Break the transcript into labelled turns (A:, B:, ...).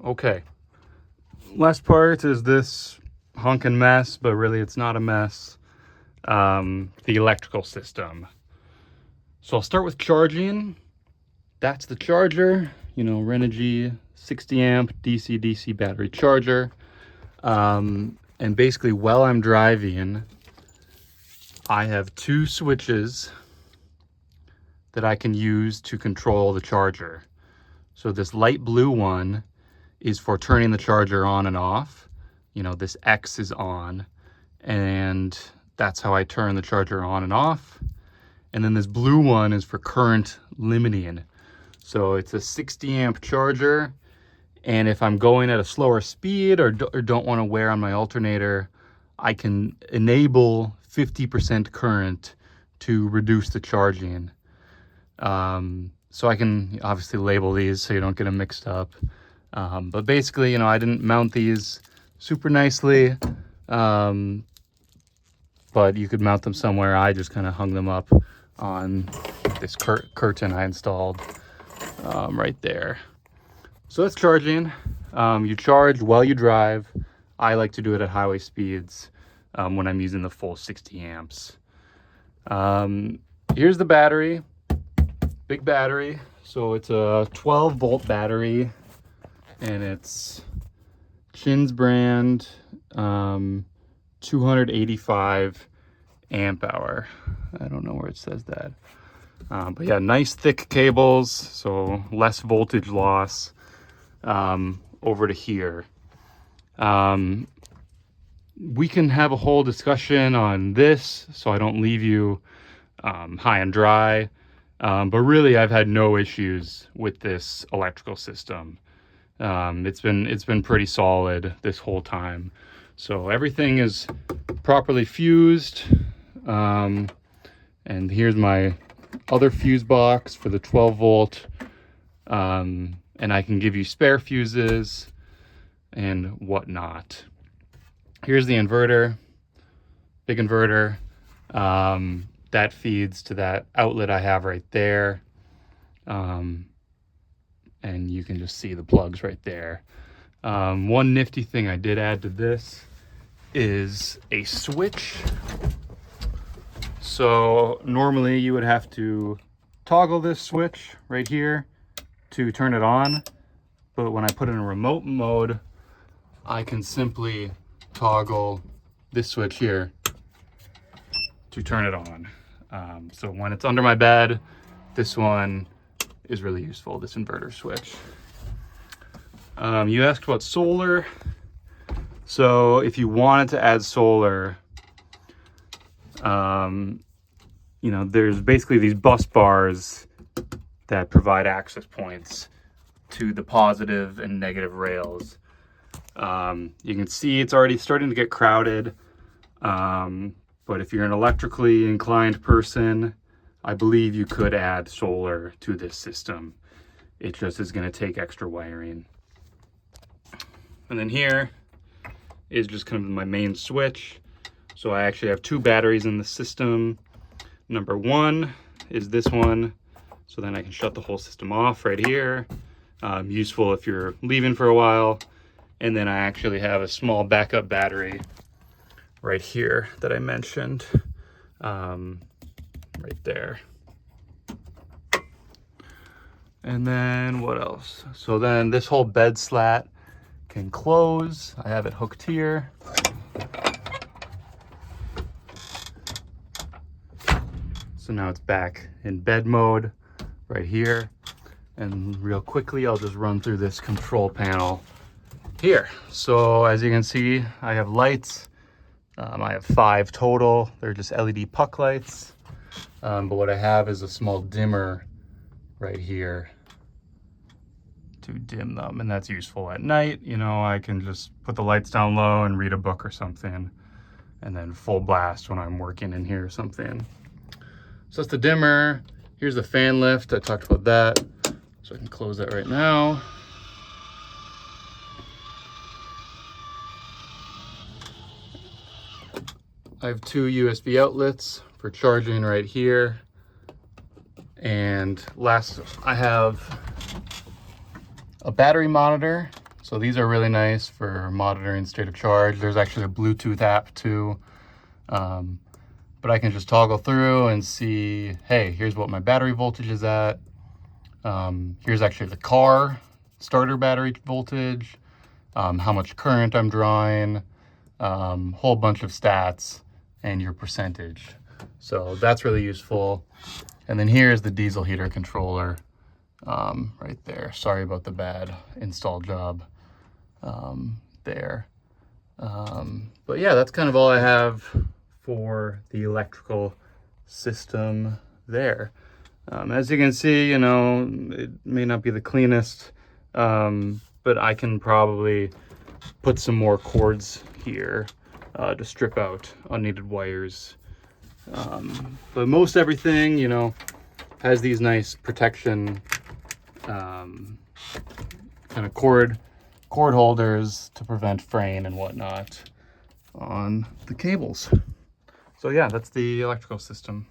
A: Okay, last part is this honkin' mess, but really it's not a mess. The electrical system. So I'll start with charging. That's the charger, you know, Renogy 60 amp DC battery charger. And basically while I'm driving, I have two switches that I can use to control the charger. So this light blue one is for turning the charger on and off. You know, this X is on, and that's how I turn the charger on and off. And then this blue one is for current limiting. So it's a 60 amp charger. And if I'm going at a slower speed or don't want to wear on my alternator, I can enable 50% current to reduce the charging. So I can obviously label these so you don't get them mixed up. But basically, you know, I didn't mount these super nicely, but you could mount them somewhere. I just kind of hung them up on this curtain I installed right there. So that's charging. You charge while you drive. I like to do it at highway speeds when I'm using the full 60 amps. Here's the battery, big battery. So it's a 12 volt battery, and it's Chins brand, 285 amp hour. I don't know where it says that. But yeah, nice thick cables, so less voltage loss over to here. We can have a whole discussion on this so I don't leave you high and dry. But really, I've had no issues with this electrical system. It's been pretty solid this whole time. So everything is properly fused. And here's my other fuse box for the 12 volt. And I can give you spare fuses and whatnot. Here's the inverter, big inverter. That feeds to that outlet I have right there. And you can just see the plugs right there. One nifty thing I did add to this is a switch. So normally you would have to toggle this switch right here to turn it on. But when I put it in remote mode, I can simply toggle this switch here to turn it on. So when it's under my bed, this one is really useful, this inverter switch. You asked about solar. So if you wanted to add solar, you know, there's basically these bus bars that provide access points to the positive and negative rails. You can see it's already starting to get crowded. But if you're an electrically inclined person, I believe you could add solar to this system. It just is going to take extra wiring. And then here is just kind of my main switch. So I actually have two batteries in the system. Number one is this one. So then I can shut the whole system off right here. Useful if you're leaving for a while. And then I actually have a small backup battery right here that I mentioned, right there. And then what else? So then this whole bed slat can close. I have it hooked here. So now it's back in bed mode right here. And real quickly, I'll just run through this control panel here. So as you can see, I have lights. I have 5 total. They're just LED puck lights. But what I have is a small dimmer right here to dim them. And that's useful at night. You know, I can just put the lights down low and read a book or something. And then full blast when I'm working in here or something. So that's the dimmer. Here's the fan lift. I talked about that. So I can close that right now. I have 2 USB outlets for charging right here. And last, I have a battery monitor. So So these are really nice for monitoring state of charge. There's actually a Bluetooth app too. But I can just toggle through and see, hey, here's what my battery voltage is at. Here's actually the car starter battery voltage, how much current I'm drawing, whole bunch of stats, and your percentage. So that's really useful. And then here's the diesel heater controller right there. Sorry about the bad install job there. But yeah, that's kind of all I have for the electrical system there. As you can see, you know, it may not be the cleanest, but I can probably put some more cords here to strip out unneeded wires. But most everything, you know, has these nice protection kind of cord holders to prevent fraying and whatnot on the cables. So yeah, that's the electrical system.